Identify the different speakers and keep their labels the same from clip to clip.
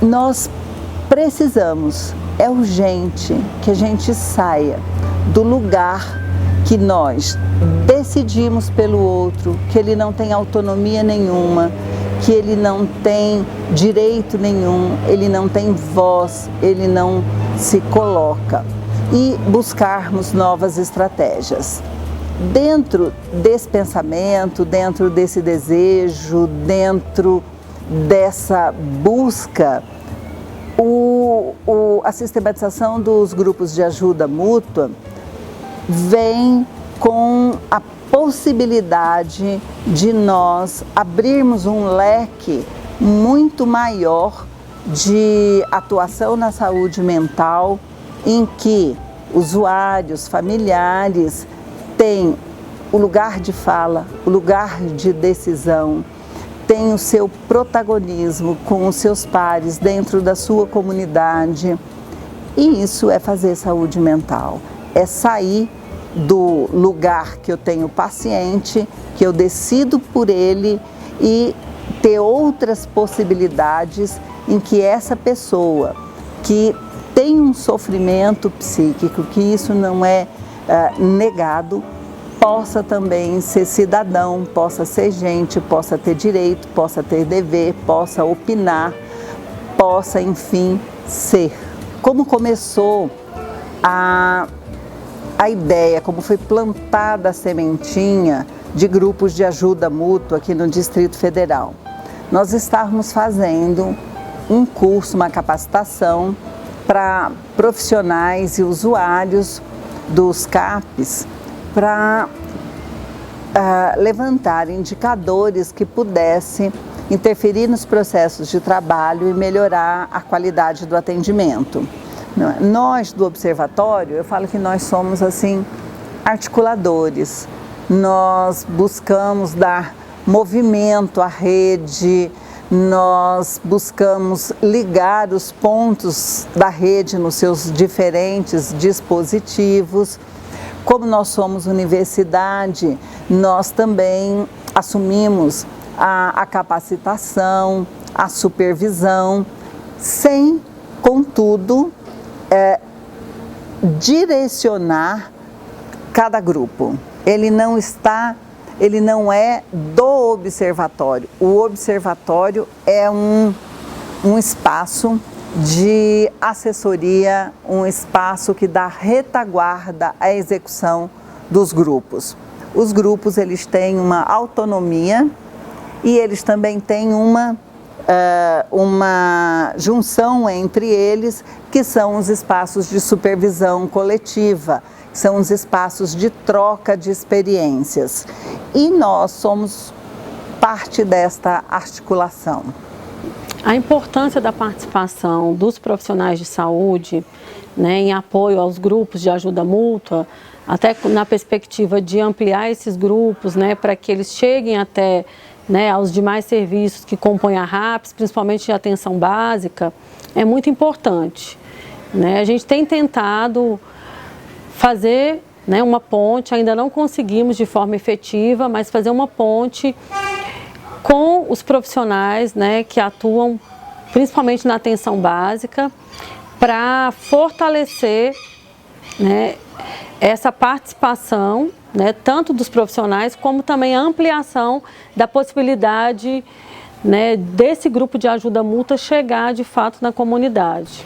Speaker 1: nós precisamos, é urgente que a gente saia do lugar que nós decidimos pelo outro, que ele não tem autonomia nenhuma, que ele não tem direito nenhum, ele não tem voz, ele não se coloca, e buscarmos novas estratégias. Dentro desse pensamento, dentro desse desejo, dentro dessa busca, a sistematização dos grupos de ajuda mútua vem com a possibilidade de nós abrirmos um leque muito maior de atuação na saúde mental, em que usuários, familiares têm o lugar de fala, o lugar de decisão, tem o seu protagonismo com os seus pares dentro da sua comunidade. E isso é fazer saúde mental, é sair do lugar que eu tenho paciente, que eu decido por ele, e ter outras possibilidades em que essa pessoa que tem um sofrimento psíquico, que isso não é negado, possa também ser cidadão, possa ser gente, possa ter direito, possa ter dever, possa opinar, possa, enfim, ser. Como começou a ideia, como foi plantada a sementinha de grupos de ajuda mútua aqui no Distrito Federal? Nós estávamos fazendo um curso, uma capacitação para profissionais e usuários dos CAPs, para levantar indicadores que pudessem interferir nos processos de trabalho e melhorar a qualidade do atendimento. Nós do Observatório, eu falo que nós somos assim articuladores, nós buscamos dar movimento à rede, nós buscamos ligar os pontos da rede nos seus diferentes dispositivos. Como nós somos universidade, nós também assumimos a capacitação, a supervisão, sem, contudo, direcionar cada grupo. Ele não é do observatório. O observatório é um espaço de assessoria, um espaço que dá retaguarda à execução dos grupos. Os grupos, eles têm uma autonomia e eles também têm uma junção entre eles, que são os espaços de supervisão coletiva, que são os espaços de troca de experiências. E nós somos parte desta articulação.
Speaker 2: A importância da participação dos profissionais de saúde, né, em apoio aos grupos de ajuda mútua, até na perspectiva de ampliar esses grupos, né, para que eles cheguem até, né, aos demais serviços que compõem a RAPS, principalmente de atenção básica, é muito importante. Né? A gente tem tentado fazer, né, uma ponte, ainda não conseguimos de forma efetiva, mas fazer uma ponte com os profissionais, né, que atuam principalmente na atenção básica, para fortalecer, né, essa participação, né, tanto dos profissionais como também a ampliação da possibilidade, né, desse grupo de ajuda mútua chegar de fato na comunidade.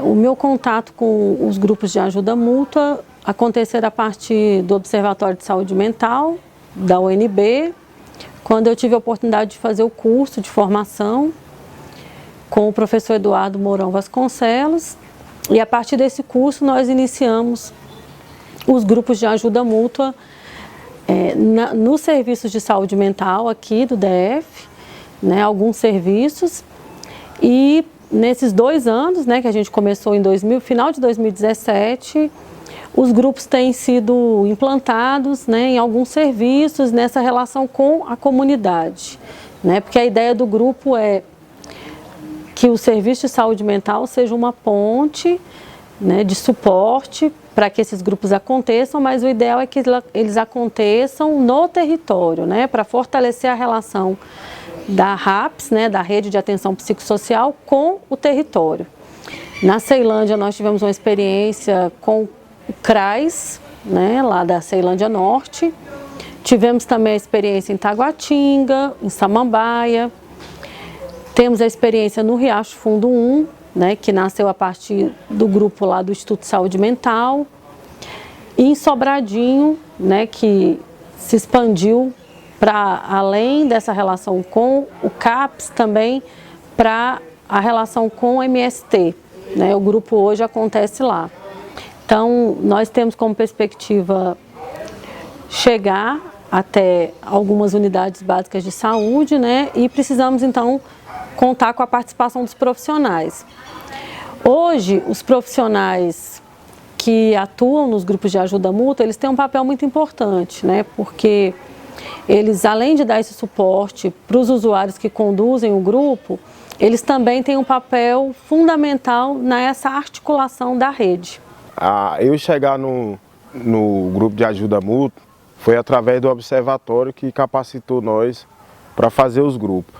Speaker 2: O meu contato com os grupos de ajuda mútua acontecer a partir do Observatório de Saúde Mental, da UNB, quando eu tive a oportunidade de fazer o curso de formação com o professor Eduardo Mourão Vasconcelos, e a partir desse curso nós iniciamos os grupos de ajuda mútua nos serviços de saúde mental aqui do DF, né, alguns serviços, e nesses 2 anos, né, que a gente começou em final de 2017, os grupos têm sido implantados, né, em alguns serviços nessa relação com a comunidade, né, porque a ideia do grupo é que o serviço de saúde mental seja uma ponte, né, de suporte para que esses grupos aconteçam, mas o ideal é que eles aconteçam no território, né, para fortalecer a relação, da RAPS, né, da Rede de Atenção Psicossocial, com o território. Na Ceilândia nós tivemos uma experiência com o CRAS, né, lá da Ceilândia Norte. Tivemos também a experiência em Taguatinga, em Samambaia. Temos a experiência no Riacho Fundo 1, né, que nasceu a partir do grupo lá do Instituto de Saúde Mental. E em Sobradinho, né, que se expandiu para além dessa relação com o CAPS, também para a relação com o MST. Né, o grupo hoje acontece lá. Então, nós temos como perspectiva chegar até algumas unidades básicas de saúde, né, e precisamos, então, contar com a participação dos profissionais. Hoje, os profissionais que atuam nos grupos de ajuda mútua, eles têm um papel muito importante, né, porque eles, além de dar esse suporte para os usuários que conduzem o grupo, eles também têm um papel fundamental nessa articulação da rede.
Speaker 3: Eu chegar no grupo de ajuda mútua foi através do observatório que capacitou nós para fazer os grupos.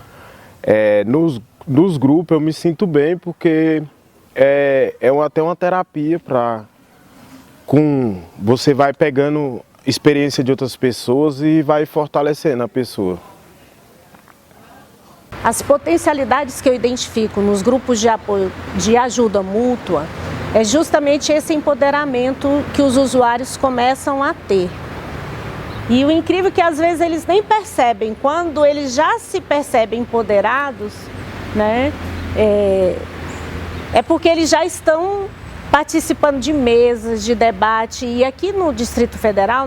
Speaker 3: Nos grupos eu me sinto bem porque até uma terapia você vai pegando experiência de outras pessoas e vai fortalecendo a pessoa.
Speaker 4: As potencialidades que eu identifico nos grupos de apoio de ajuda mútua é justamente esse empoderamento que os usuários começam a ter. E o incrível é que às vezes eles nem percebem, quando eles já se percebem empoderados, né, é porque eles já estão participando de mesas, de debate. E aqui no Distrito Federal,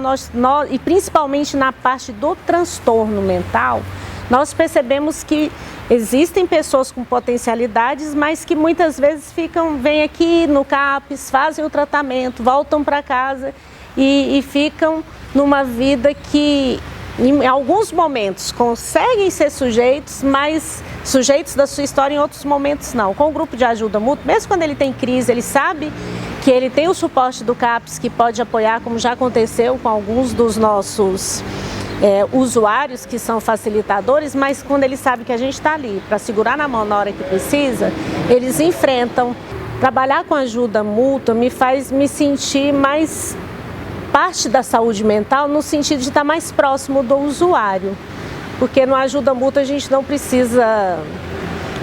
Speaker 4: e principalmente na parte do transtorno mental, nós percebemos que existem pessoas com potencialidades, mas que muitas vezes vêm aqui no CAPS, fazem o tratamento, voltam para casa e ficam numa vida que em alguns momentos conseguem ser sujeitos, mas sujeitos da sua história, em outros momentos não. Com o grupo de ajuda mútua, mesmo quando ele tem crise, ele sabe que ele tem o suporte do CAPS que pode apoiar, como já aconteceu com alguns dos nossos usuários que são facilitadores, mas quando ele sabe que a gente está ali para segurar na mão na hora que precisa, eles enfrentam. Trabalhar com ajuda mútua me faz me sentir mais parte da saúde mental, no sentido de estar mais próximo do usuário, porque no ajuda mútua a gente não precisa,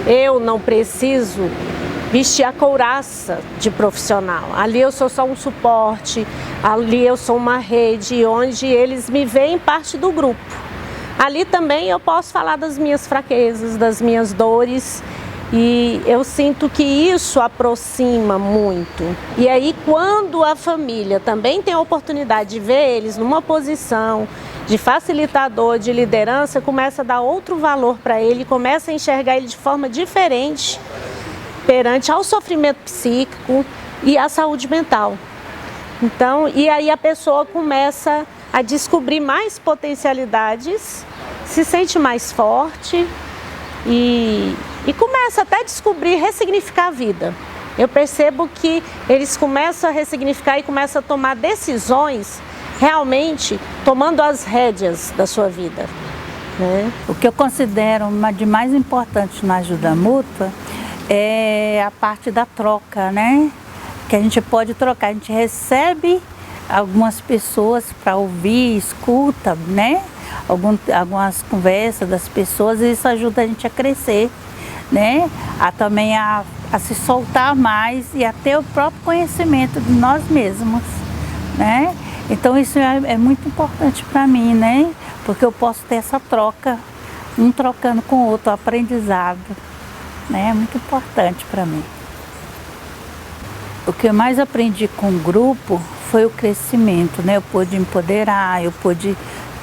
Speaker 4: eu não preciso vestir a couraça de profissional. Ali eu sou só um suporte, ali eu sou uma rede onde eles me veem parte do grupo. Ali também eu posso falar das minhas fraquezas, das minhas dores, e eu sinto que isso aproxima muito. E aí quando a família também tem a oportunidade de ver eles numa posição de facilitador, de liderança, começa a dar outro valor para ele, começa a enxergar ele de forma diferente perante ao sofrimento psíquico e à saúde mental. Então, e aí a pessoa começa a descobrir mais potencialidades, se sente mais forte e começa até a descobrir, ressignificar a vida. Eu percebo que eles começam a ressignificar e começam a tomar decisões realmente tomando as rédeas da sua vida. Né?
Speaker 5: O que eu considero de mais importante na ajuda mútua é a parte da troca, né? Que a gente pode trocar, a gente recebe algumas pessoas para ouvir, escuta, né? Algumas conversas das pessoas, e isso ajuda a gente a crescer, né? Também a se soltar mais e a ter o próprio conhecimento de nós mesmos, né? Então isso é muito importante para mim, né? Porque eu posso ter essa troca, um trocando com o outro, o aprendizado, né? É muito importante para mim. O que eu mais aprendi com o grupo foi o crescimento, né? Eu pude empoderar, eu pude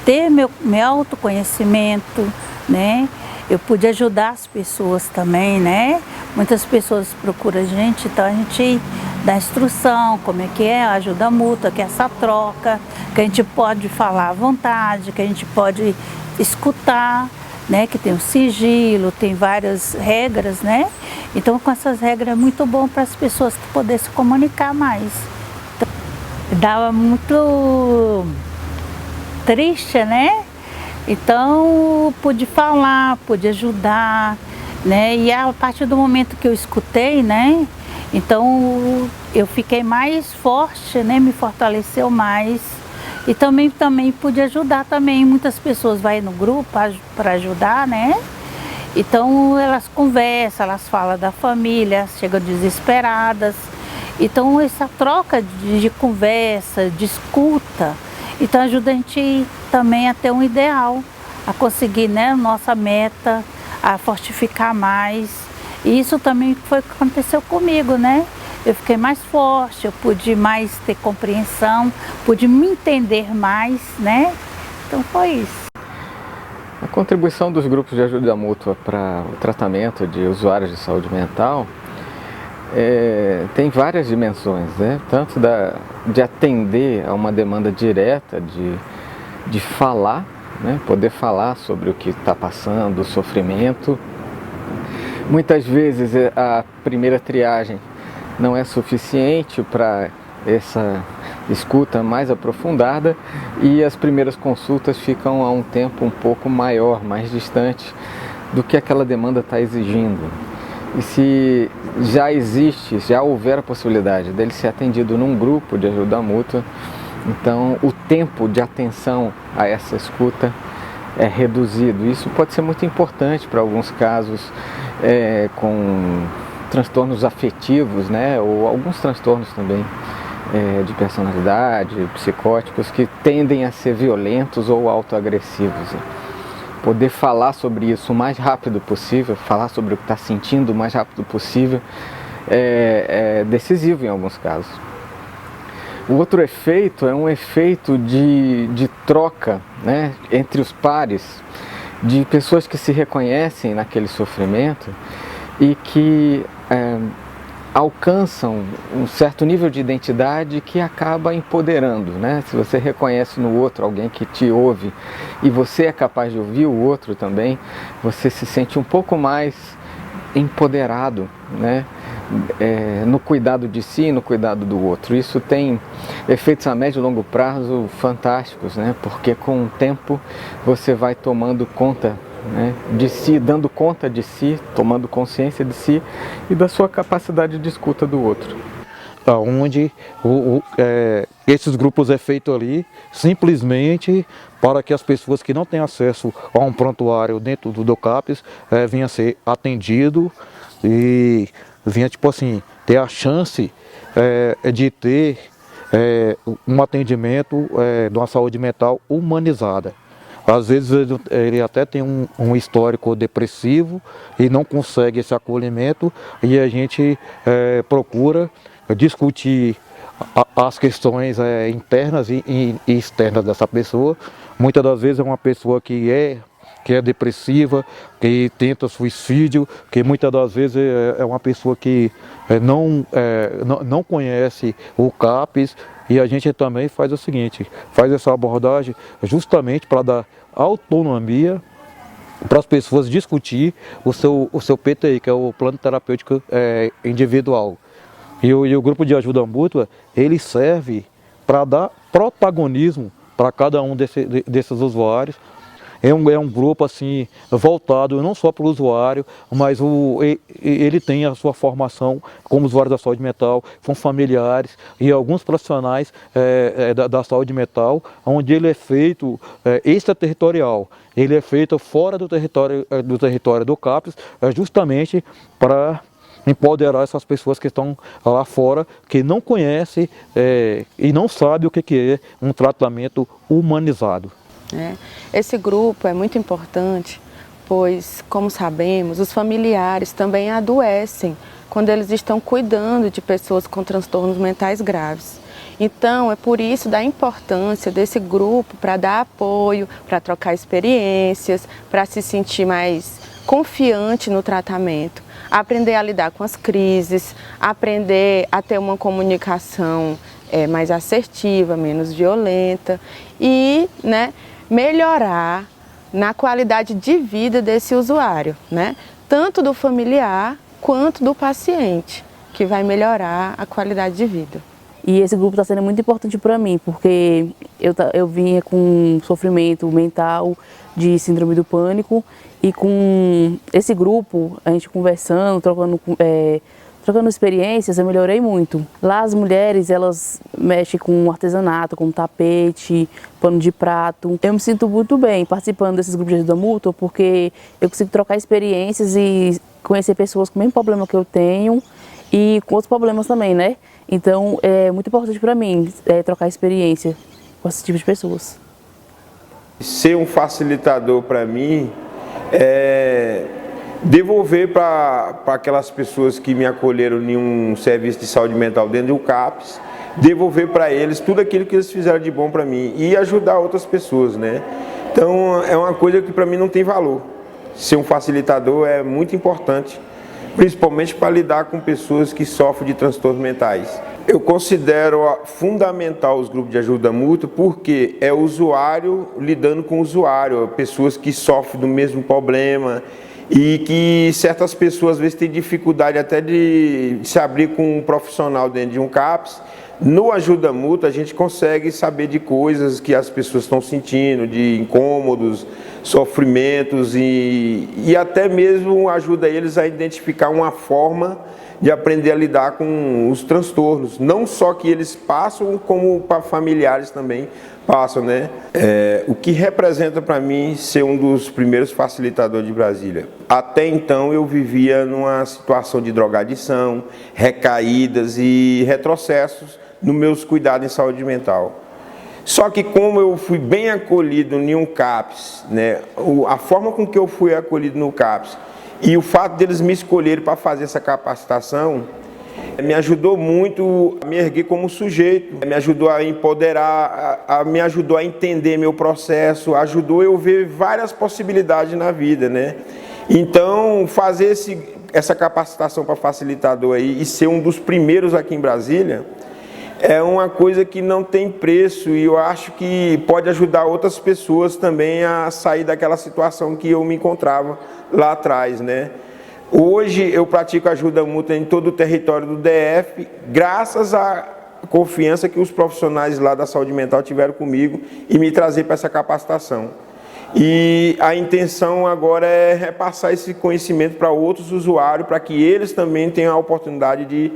Speaker 5: ter meu autoconhecimento, né? Eu pude ajudar as pessoas também, né? Muitas pessoas procuram a gente, então a gente dá instrução, como é que é a ajuda mútua, que é essa troca, que a gente pode falar à vontade, que a gente pode escutar, né? Que tem o sigilo, tem várias regras, né? Então com essas regras é muito bom para as pessoas poderem se comunicar mais. Então, dava muito triste, né? Então, pude falar, pude ajudar, né? E a partir do momento que eu escutei, né? Então, eu fiquei mais forte, né? Me fortaleceu mais. E também pude ajudar também. Muitas pessoas vão no grupo para ajudar, né? Então, elas conversam, elas falam da família, chegam desesperadas. Então, essa troca de conversa, de escuta, então ajuda a gente também a ter um ideal, a conseguir, né, nossa meta, a fortificar mais. E isso também foi o que aconteceu comigo, né? Eu fiquei mais forte, eu pude mais ter compreensão, pude me entender mais, né? Então foi isso.
Speaker 6: A contribuição dos grupos de ajuda mútua para o tratamento de usuários de saúde mental tem várias dimensões, né? Tanto de atender a uma demanda direta de falar, né? Poder falar sobre o que está passando, o sofrimento. Muitas vezes a primeira triagem não é suficiente para essa escuta mais aprofundada e as primeiras consultas ficam a um tempo um pouco maior, mais distante do que aquela demanda está exigindo. E se já houver a possibilidade dele ser atendido num grupo de ajuda mútua, então o tempo de atenção a essa escuta é reduzido. Isso pode ser muito importante para alguns casos com transtornos afetivos, né? Ou alguns transtornos também de personalidade, psicóticos, que tendem a ser violentos ou autoagressivos. Poder falar sobre isso o mais rápido possível, falar sobre o que está sentindo o mais rápido possível, é decisivo em alguns casos. O outro efeito é um efeito de troca, né, entre os pares, de pessoas que se reconhecem naquele sofrimento e que alcançam um certo nível de identidade que acaba empoderando, né? Se você reconhece no outro alguém que te ouve e você é capaz de ouvir o outro também, você se sente um pouco mais empoderado, né? No cuidado de si e no cuidado do outro. Isso tem efeitos a médio e longo prazo fantásticos, né? Porque com o tempo você vai tomando conta, né, de si, dando conta de si, tomando consciência de si e da sua capacidade de escuta do outro.
Speaker 7: Onde esses grupos é feito ali simplesmente para que as pessoas que não têm acesso a um prontuário dentro do CAPS venham a ser atendido e venha, tipo assim, ter a chance de ter um atendimento de uma saúde mental humanizada. Às vezes ele até tem um histórico depressivo e não consegue esse acolhimento e a gente procura discutir as questões internas e externas dessa pessoa. Muitas das vezes é uma pessoa que é depressiva, que tenta suicídio, que muitas das vezes é uma pessoa que não conhece o CAPS. E a gente também faz o seguinte, faz essa abordagem justamente para dar autonomia para as pessoas discutir o seu PTI, que é o Plano Terapêutico Individual. E o grupo de ajuda mútua, ele serve para dar protagonismo para cada um desses usuários. É um grupo assim, voltado não só para o usuário, mas ele tem a sua formação como usuário da saúde mental, com familiares e alguns profissionais da saúde mental, onde ele é feito extraterritorial. Ele é feito fora do território do CAPS, justamente para empoderar essas pessoas que estão lá fora, que não conhecem e não sabem o que é um tratamento humanizado.
Speaker 2: Esse grupo é muito importante, pois, como sabemos, os familiares também adoecem quando eles estão cuidando de pessoas com transtornos mentais graves. Então, é por isso da importância desse grupo para dar apoio, para trocar experiências, para se sentir mais confiante no tratamento, aprender a lidar com as crises, aprender a ter uma comunicação mais assertiva, menos violenta e, melhorar na qualidade de vida desse usuário, tanto do familiar quanto do paciente, que vai melhorar a qualidade de vida.
Speaker 8: E esse grupo está sendo muito importante para mim, porque eu vinha com sofrimento mental de síndrome do pânico, e com esse grupo, a gente conversando, trocando experiências, eu melhorei muito. Lá as mulheres, elas mexem com artesanato, com tapete, pano de prato. Eu me sinto muito bem participando desses grupos de ajuda mútua, porque eu consigo trocar experiências e conhecer pessoas com o mesmo problema que eu tenho e com outros problemas também, né? Então é muito importante para mim trocar experiência com esse tipo de pessoas.
Speaker 3: Ser um facilitador para mim é devolver para aquelas pessoas que me acolheram em um serviço de saúde mental dentro do CAPS, devolver para eles tudo aquilo que eles fizeram de bom para mim e ajudar outras pessoas, né? Então é uma coisa que para mim não tem valor. Ser um facilitador é muito importante, principalmente para lidar com pessoas que sofrem de transtornos mentais. Eu considero fundamental os grupos de ajuda mútua porque é o usuário lidando com o usuário, pessoas que sofrem do mesmo problema e que certas pessoas às vezes têm dificuldade até de se abrir com um profissional dentro de um CAPS. No ajuda mútua a gente consegue saber de coisas que as pessoas estão sentindo, de incômodos, sofrimentos e até mesmo ajuda eles a identificar uma forma de aprender a lidar com os transtornos, não só que eles passam, como para familiares também passam, né? O que representa para mim ser um dos primeiros facilitadores de Brasília. Até então eu vivia numa situação de drogadição, recaídas e retrocessos nos meus cuidados em saúde mental. Só que como eu fui bem acolhido em um CAPS, né? A forma com que eu fui acolhido no CAPS e o fato deles me escolherem para fazer essa capacitação me ajudou muito a me erguer como sujeito, me ajudou a empoderar, me ajudou a entender meu processo, ajudou eu ver várias possibilidades na vida, né? Então, fazer essa capacitação para facilitador aí e ser um dos primeiros aqui em Brasília é uma coisa que não tem preço e eu acho que pode ajudar outras pessoas também a sair daquela situação que eu me encontrava lá atrás, né? Hoje eu pratico ajuda mútua em todo o território do DF, graças à confiança que os profissionais lá da saúde mental tiveram comigo e me trazer para essa capacitação. E a intenção agora é repassar esse conhecimento para outros usuários, para que eles também tenham a oportunidade de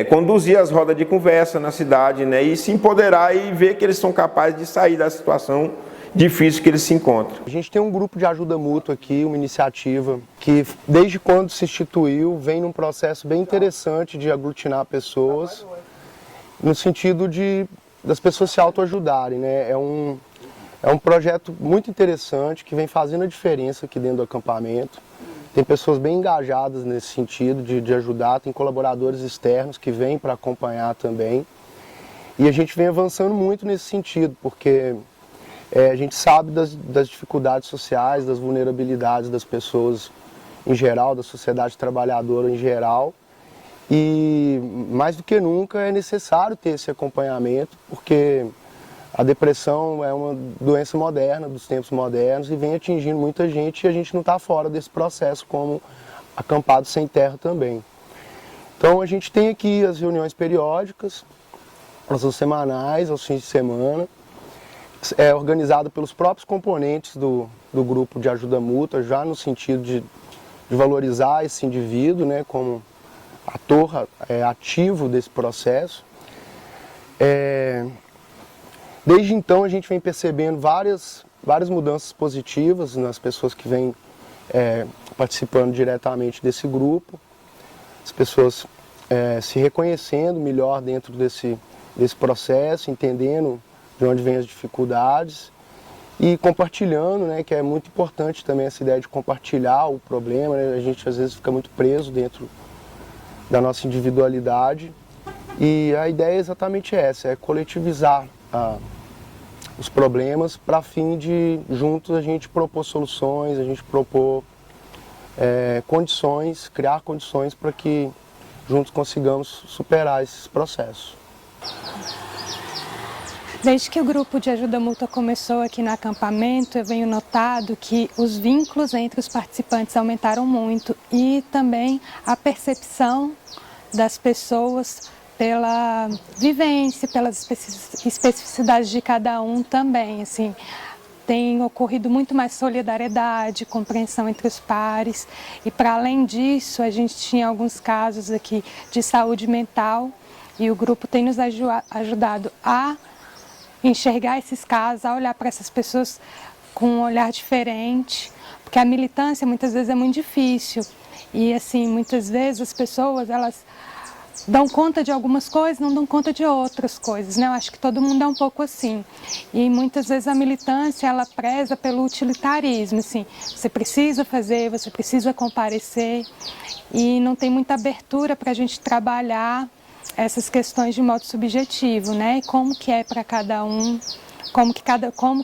Speaker 3: conduzir as rodas de conversa na cidade, né, e se empoderar e ver que eles são capazes de sair da situação difícil que eles se encontram.
Speaker 9: A gente tem um grupo de ajuda mútua aqui, uma iniciativa que desde quando se instituiu vem num processo bem interessante de aglutinar pessoas no sentido das pessoas se autoajudarem, né? É um projeto muito interessante que vem fazendo a diferença aqui dentro do acampamento. Tem pessoas bem engajadas nesse sentido de ajudar, tem colaboradores externos que vêm para acompanhar também. E a gente vem avançando muito nesse sentido, porque a gente sabe das dificuldades sociais, das vulnerabilidades das pessoas em geral, da sociedade trabalhadora em geral. E mais do que nunca é necessário ter esse acompanhamento, porque a depressão é uma doença moderna, dos tempos modernos, e vem atingindo muita gente e a gente não está fora desse processo como acampado sem terra também. Então a gente tem aqui as reuniões periódicas, elas são semanais, aos fins de semana. É organizado pelos próprios componentes do grupo de ajuda mútua, já no sentido de valorizar esse indivíduo, né, como ator ativo desse processo. Desde então a gente vem percebendo várias mudanças positivas nas pessoas que vêm participando diretamente desse grupo, as pessoas se reconhecendo melhor dentro desse processo, entendendo de onde vêm as dificuldades e compartilhando, né, que é muito importante também essa ideia de compartilhar o problema, né? A gente às vezes fica muito preso dentro da nossa individualidade e a ideia é exatamente essa, é coletivizar os problemas para fim de juntos a gente propor soluções, a gente propor condições, criar condições para que juntos consigamos superar esses processos.
Speaker 10: Desde que o grupo de ajuda mútua começou aqui no acampamento, eu venho notado que os vínculos entre os participantes aumentaram muito e também a percepção das pessoas pela vivência, pelas especificidades de cada um também, assim. Tem ocorrido muito mais solidariedade, compreensão entre os pares, e para além disso, a gente tinha alguns casos aqui de saúde mental, e o grupo tem nos ajudado a enxergar esses casos, a olhar para essas pessoas com um olhar diferente, porque a militância muitas vezes é muito difícil, e assim, muitas vezes as pessoas, elas dão conta de algumas coisas, não dão conta de outras coisas, né? Eu acho que todo mundo é um pouco assim. E muitas vezes a militância, ela preza pelo utilitarismo, assim, você precisa fazer, você precisa comparecer, e não tem muita abertura para a gente trabalhar essas questões de modo subjetivo, né? E como que é para cada um, como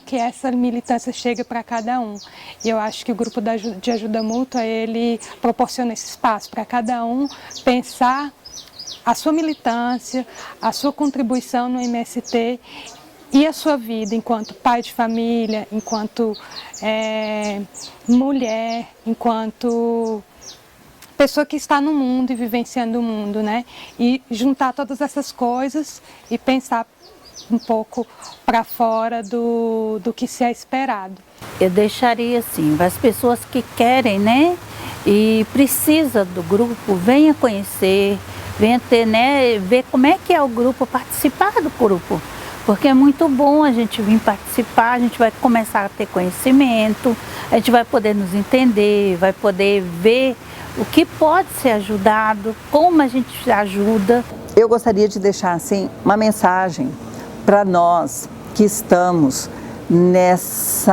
Speaker 10: que essa militância chega para cada um. E eu acho que o grupo de ajuda mútua, ele proporciona esse espaço para cada um pensar a sua militância, a sua contribuição no MST e a sua vida enquanto pai de família, enquanto mulher, enquanto pessoa que está no mundo e vivenciando o mundo, né? E juntar todas essas coisas e pensar um pouco para fora do que se é esperado.
Speaker 5: Eu deixaria assim, as pessoas que querem, né, e precisa do grupo, venha conhecer, venha ter, né, ver como é que é o grupo, participar do grupo, porque é muito bom a gente vir participar, a gente vai começar a ter conhecimento, a gente vai poder nos entender, vai poder ver o que pode ser ajudado, como a gente ajuda.
Speaker 1: Eu gostaria de deixar assim uma mensagem para nós que estamos nessa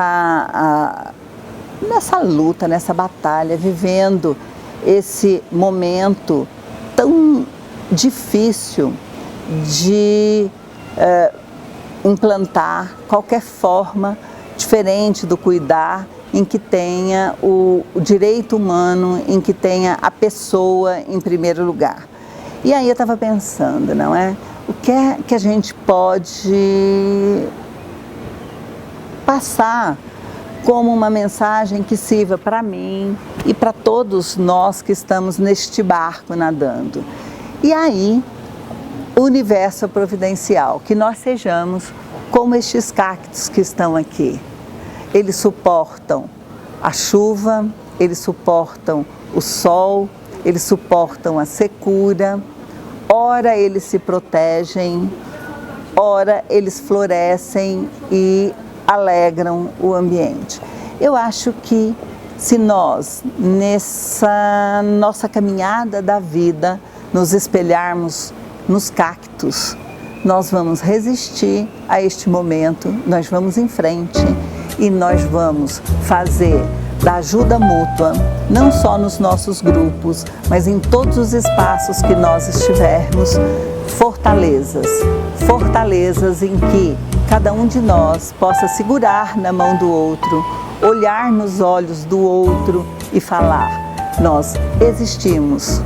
Speaker 1: luta, nessa batalha, vivendo esse momento tão difícil de implantar qualquer forma diferente do cuidar, em que tenha o direito humano, em que tenha a pessoa em primeiro lugar. E aí eu estava pensando, não é? O que é que a gente pode passar como uma mensagem que sirva para mim e para todos nós que estamos neste barco nadando. E aí, o universo providencial, que nós sejamos como estes cactos que estão aqui. Eles suportam a chuva, eles suportam o sol, eles suportam a secura. Ora eles se protegem, ora eles florescem e alegram o ambiente. Eu acho que se nós, nessa nossa caminhada da vida, nos espelharmos nos cactos, nós vamos resistir a este momento, nós vamos em frente e nós vamos fazer da ajuda mútua, não só nos nossos grupos, mas em todos os espaços que nós estivermos, fortalezas em que cada um de nós possa segurar na mão do outro, olhar nos olhos do outro e falar: nós existimos